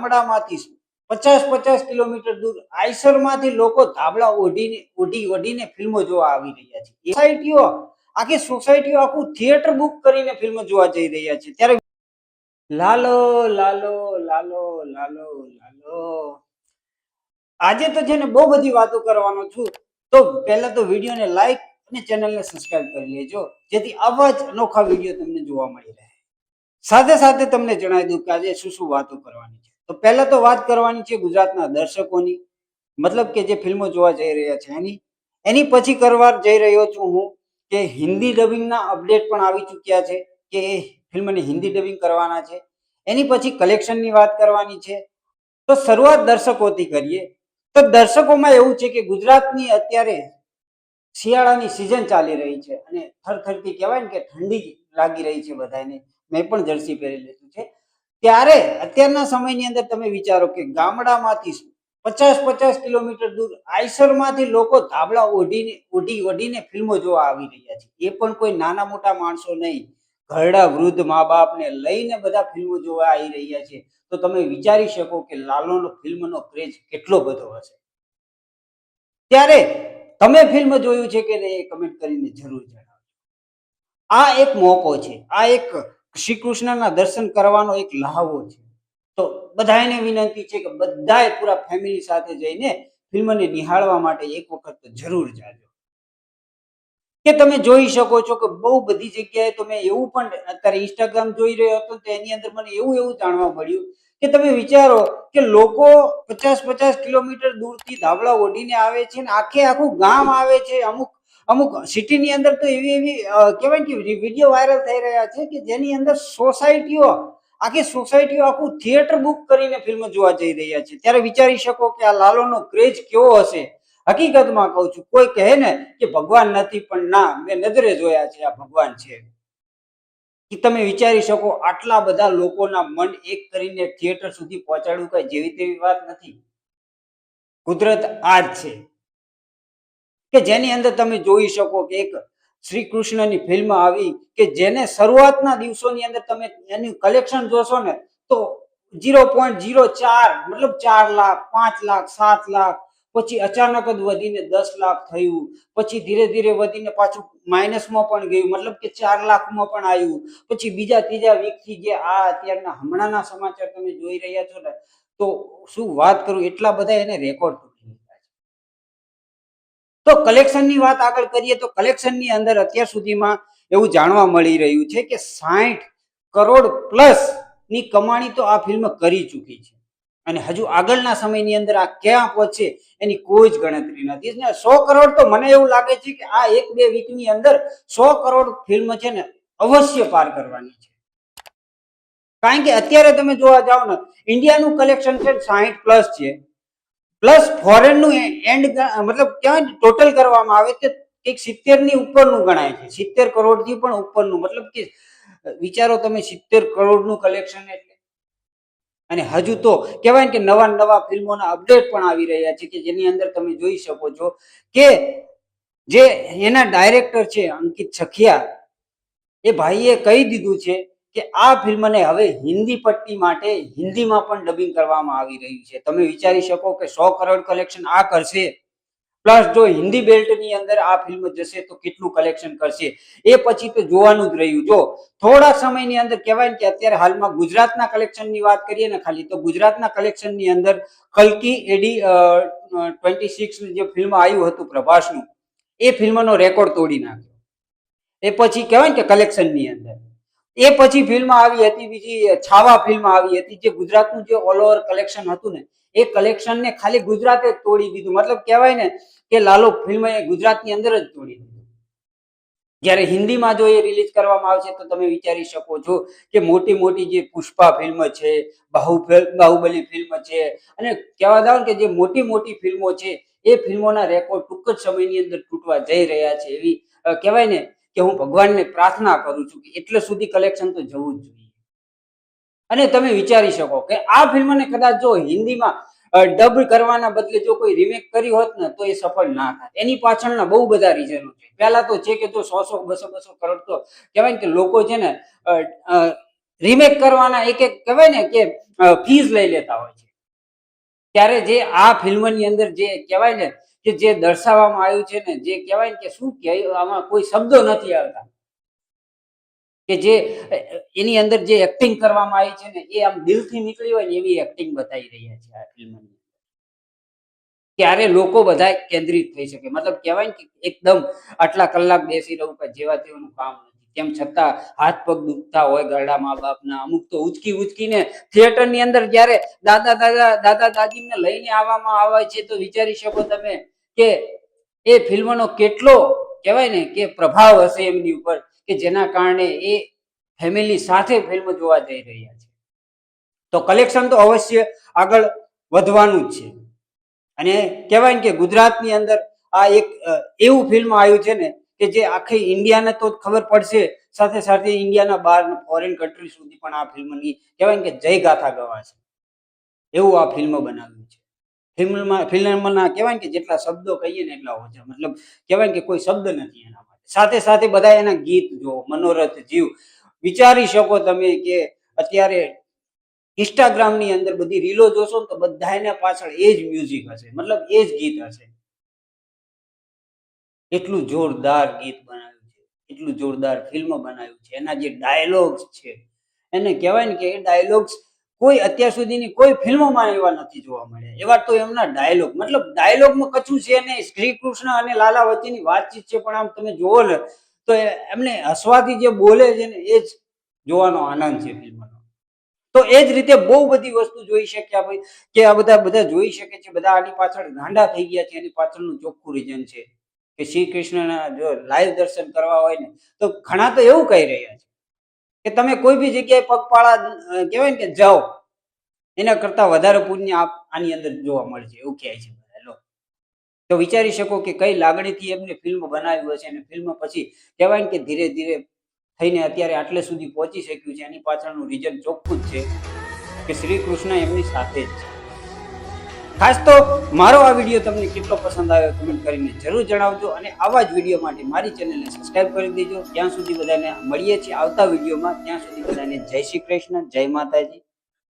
ગામડામાંથી 50-50 કિલોમીટર દૂર આઈસરમાંથી લોકો ધાબળા ઓઢીને ફિલ્મો જોવા આવી રહ્યા છે. આખી સોસાયટીઓ આખું થિયેટર બુક કરીને ફિલ્મો જોવા જઈ રહ્યા છે. ત્યારે લાલો લાલો લાલો લાલો લાલો આજે તો છે ને બહુ બધી વાતો કરવાનો છું. તો પહેલા તો વિડીયોને લાઈક અને ચેનલને સબસ્ક્રાઇબ કરી લેજો, જેથી આવા જ અનોખા વિડીયો તમને જોવા મળી રહે. સાથે સાથે તમને જણાવી દઉં કે આજે શું શું વાતો કરવાની છે. તો પહેલા તો વાત કરવાની છે ગુજરાતના દર્શકોની, મતલબ કે જે ફિલ્મો જોવા જઈ રહ્યા છે એની પછી કરવા જઈ રહ્યો છું હું કે હિન્દી ડબિંગના અપડેટ પણ આવી ચૂક્યા છે કે એ ફિલ્મને હિન્દી ડબિંગ કરવાના છે. એની પછી કલેક્શનની વાત કરવાની છે. તો શરૂઆત દર્શકોથી કરીએ. તો દર્શકોમાં એવું છે કે ગુજરાતની અત્યારે શિયાળાની સિઝન ચાલી રહી છે અને થરથરતી કહેવાય ને કે ઠંડી લાગી રહી છે બધાને. મેં પણ જર્સી પહેરી લીધું છે. ત્યારે અત્યારના સમયની અંદર તમે વિચારો કે ગામડામાંથી 50-50 કિલોમીટર દૂર આઈસરમાંથી લોકો ધાબળા ઓઢીને ફિલ્મો જોવા આવી રહ્યા છે. એ પણ કોઈ નાના મોટા માણસો નહીં, ઘરડા વૃદ્ધ મા બાપને લઈને બધા ફિલ્મો જોવા આવી રહ્યા છે. તો તમે વિચારી શકો કે લાલોનો ફિલ્મનો ક્રેઝ કેટલો બધો હશે. ત્યારે તમે ફિલ્મ જોયું છે કે નહીં એ કમેન્ટ કરીને જરૂર જણાવજો. આ એક મોકો છે, આ એક શ્રી કૃષ્ણના દર્શન કરવાનો એક લહાવો છે. તો બધાને વિનંતી છે કે બધાએ પૂરા ફેમિલી સાથે જઈને ફિલ્મને નિહાળવા માટે એક વખત જરૂર જાજો. કે તમે જોઈ શકો છો કે બહુ બધી જગ્યાએ તો મેં એવું પણ અત્યારે ઇન્સ્ટાગ્રામ જોઈ રહ્યો હતો તો એની અંદર મને એવું જાણવા મળ્યું કે તમે વિચારો કે લોકો 50-50 કિલોમીટર દૂરથી ધાબળા ઓઢીને આવે છે ને આખું ગામ આવે છે. અમુક સિટીની અંદર તો એવી કહેવાય કે વિડીયો વાયરલ થઈ રહ્યા છે કે જેની અંદર આખી સોસાયટીઓ આખું થિયેટર બુક કરીને ફિલ્મ જોવા જઈ રહ્યા છે. ત્યારે વિચારી શકો કે આ લાલોનો ક્રેઝ કેવો હશે. હકીકતમાં કહું છું, કોઈ કહે ને કે ભગવાન નથી, પણ ના, મેં નજરે જોયા છે આ ભગવાન છે. કે તમે વિચારી શકો આટલા બધા લોકોના મન એક કરીને થિયેટર સુધી પહોંચાડવું કઈ જેવી તેવી વાત નથી. કુદરત આ જ છે કે જેની અંદર તમે જોઈ શકો કે એક શ્રી કૃષ્ણની ફિલ્મ આવી કે જેને શરૂઆતના દિવસોની અંદર તમે એનું કલેક્શન જોશો ને તો 0.04 મતલબ 4 લાખ, 5 લાખ, 7 લાખ, પછી અચાનક જ વધીને 10 લાખ થયું, પછી ધીરે ધીરે વધીને પાછું માઇનસમાં પણ ગયું, મતલબ કે 4 લાખમાં પણ આવ્યું. પછી બીજા ત્રીજા વીકથી જે આ અત્યારના હમણાંના સમાચાર તમે જોઈ રહ્યા છો ને તો શું વાત કરું, એટલા બધા એને રેકોર્ડ તોડી દીધા છે. તો કલેક્શનની વાત આગળ કરીએ તો કલેક્શનની અંદર અત્યાર સુધીમાં એવું જાણવા મળી રહ્યું છે કે 60 કરોડ પ્લસ ની કમાણી તો આ ફિલ્મ કરી ચૂકી છે અને હજુ આગળના સમયની અંદર આ ક્યાં પહોંચે એની કોઈ જ ગણતરી નથી. 100 કરોડ તો મને એવું લાગે છે કે આ 1-2 વીકની અંદર 100 કરોડ ફિલ્મ છે ને અવશ્ય પાર કરવાની છે. કારણ કે અત્યારે તમે જોવા જાવ ને ઇન્ડિયાનું કલેક્શન છે 60 પ્લસ છે, પ્લસ ફોરેનનું એન્ડ મતલબ ક્યાં ટોટલ કરવામાં આવે તો એક 70 ની ઉપરનું ગણાય છે. 70 કરોડથી પણ ઉપરનું, મતલબ કે વિચારો તમે 70 કરોડનું કલેક્શન એટલે. અને હજુ તો કહેવાય કે નવા ફિલ્મોના અપડેટ પણ આવી રહ્યા છે કે જેની અંદર તમે જોઈ શકો છો કે જે એના ડાયરેક્ટર છે અંકિત સખિયા, એ ભાઈએ કહી દીધું છે કે આ ફિલ્મને હવે હિન્દી પટ્ટી માટે હિન્દીમાં પણ ડબિંગ કરવામાં આવી રહ્યું છે. તમે વિચારી શકો કે 100 કરોડ કલેક્શન આ કરશે, પ્લસ જો હિન્દી બેલ્ટની અંદર આ ફિલ્મ જશે તો કેટલું કલેક્શન કરશે એ પછી તો જોવાનું જ રહ્યું. જો થોડા સમયની અંદર કહેવાય કે અત્યારે હાલમાં ગુજરાતના કલેક્શનની વાત કરીએ ને ખાલી, તો ગુજરાતના કલેક્શનની અંદર કલ્કી એડી 26 જે ફિલ્મ આવ્યું હતું પ્રભાસનું, એ ફિલ્મનો રેકોર્ડ તોડી નાખ્યો. એ પછી કહેવાય કે કલેક્શનની અંદર એ પછી ફિલ્મ આવી હતી બીજી છાવા ફિલ્મ આવી હતી જે ગુજરાતનું જે ઓલ ઓવર કલેક્શન હતું ને એ કલેક્શનને ખાલી ગુજરાતે જ તોડી દીધું. મતલબ કહેવાય ને કે લાલો ફિલ્મ એ ગુજરાતની અંદર જ તોડી દીધું. જ્યારે હિન્દીમાં જો એ રિલીઝ કરવામાં આવશે તો તમે વિચારી શકો છો કે મોટી જે પુષ્પા ફિલ્મ છે, બાહુબલી ફિલ્મ છે, અને કહેવા જાવ કે જે મોટી ફિલ્મો છે એ ફિલ્મોના રેકોર્ડ ટૂંક જ સમયની અંદર તૂટવા જઈ રહ્યા છે. એવી કહેવાય ને કે હું ભગવાનને પ્રાર્થના કરું છું કે એટલે સુધી કલેક્શન તો જવું જ જોઈએ. અને તમે વિચારી શકો કે આ ફિલ્મને કદાચ જો હિન્દીમાં ડબ કરવાના બદલે જો કોઈ રિમેક કરી હોત ને તો એ સફળ ના થાય. એની પાછળના બહુ બધા રીઝનો છે. પહેલા તો છે કે જો 100-200 કરોડ તો કહેવાય કે લોકો છે ને રિમેક કરવાના એક એક કહેવાય ને કે ફીસ લઈ લેતા હોય છે. ત્યારે જે આ ફિલ્મની અંદર જે કહેવાય ને કે જે દર્શાવવામાં આવ્યું છે ને, જે કહેવાય ને કે શું કહેવાય, આમાં કોઈ શબ્દો નથી આવતા, કે જે એની અંદર જે એક્ટિંગ કરવામાં આવી છે ને એ આમ દિલથી નીકળી હોય ને એવી એક્ટિંગ બતાવી રહ્યા છે આ ફિલ્મની. ત્યારે લોકો બધા કેન્દ્રિત થઈ શકે, મતલબ કહેવાય ને કે એકદમ આટલા કલાક બેસી રહું કે જેવા તેવું કામ નથી. તેમ છતાં હાથ પગ દુખતા હોય ઘરડા મા બાપના, અમુક તો ઉચકીને થિયેટર ની અંદર જયારે દાદા દાદીને લઈને આવવામાં આવે છે તો વિચારી શકો તમે કે એ ફિલ્મનો કેટલો કહેવાય ને કે પ્રભાવ હશે એમની ઉપર, કે જેના કારણે એ ફેમિલી સાથે ફિલ્મ જોવા જઈ રહ્યા છે. તો કલેક્શન તો અવશ્ય આગળ વધવાનું જ છે. અને કહેવાય ને કે ગુજરાતની અંદર આ એક એવું ફિલ્મ આવ્યું છે ને કે જે આખી ઇન્ડિયાને તો ખબર પડશે, સાથે સાથે ઇન્ડિયાના બહાર ફોરેન કન્ટ્રી સુધી પણ આ ફિલ્મની કહેવાય ને કે જય ગાથા ગવાશે એવું આ ફિલ્મ બનાવ્યું છે. ફિલ્મના કહેવાય ને કે જેટલા શબ્દો કહીએ ને એટલા ઓછા, મતલબ કહેવાય ને કે કોઈ શબ્દ નથી એના માટે. સાથે સાથે બધા એના ગીત જો મનોરથ જીવ, વિચારી શકો તમે કે અત્યારે ઇન્સ્ટાગ્રામ ની અંદર બધી રીલો જોશો ને તો બધાને પાછળ એ જ મ્યુઝિક હશે, મતલબ એ જ ગીત હશે. એટલું જોરદાર ગીત બનાવ્યું છે, એટલું જોરદાર ફિલ્મ બનાવ્યું છે. એના જે ડાયલોગ્સ છે એને કહેવાય ને કે એ ડાયલોગ્સ કોઈ અત્યાર સુધીની કોઈ ફિલ્મોમાં એવા નથી જોવા મળ્યા. એવા તો એમના ડાયલોગ, મતલબ ડાયલોગમાં કશું છે ને, શ્રી કૃષ્ણ અને લાલા વચ્ચેની વાતચીત છે, પણ આમ તમે જોવો ને તો એમને હસવાથી જે બોલે છે ને એ જ જોવાનો આનંદ છે ફિલ્મનો. તો એ જ રીતે બહુ બધી વસ્તુ જોઈ શક્યા ભાઈ, કે આ બધા જોઈ શકે છે. બધા આની પાછળ ગાંડા થઈ ગયા છે. એની પાછળનું ચોખ્ખું રીઝન છે કે શ્રી કૃષ્ણના જો લાઈવ દર્શન કરવા હોય ને તો ઘણા તો એવું કહી રહ્યા છે કે તમે કોઈ બી જગ્યાએ પગપાળા કહેવાય ને કે જાઓ એના કરતા વધારે પુણ્ય આની અંદર જોવા મળશે એવું કહે છે. તો વિચારી શકો કે કઈ લાગણીથી એમને ફિલ્મ બનાવી હશે, અને ફિલ્મ પછી કહેવાય કે ધીરે ધીરે થઈને અત્યારે આટલે સુધી પહોંચી શક્યું છે. એની પાછળનું રીઝન ચોખ્ખું જ છે કે શ્રી કૃષ્ણ એમની સાથે જ છે. ખાસ તો મારો આ વિડીયો તમને કેટલો પસંદ આવ્યો કમેન્ટ કરીને જરૂર જણાવજો, અને આવા જ વિડીયો માટે મારી ચેનલને સબસ્ક્રાઇબ કરી દેજો. ત્યાં સુધી બધાને મળીએ છીએ આવતા વિડીયોમાં. ત્યાં સુધી બધાને જય શ્રી કૃષ્ણ, જય માતાજી.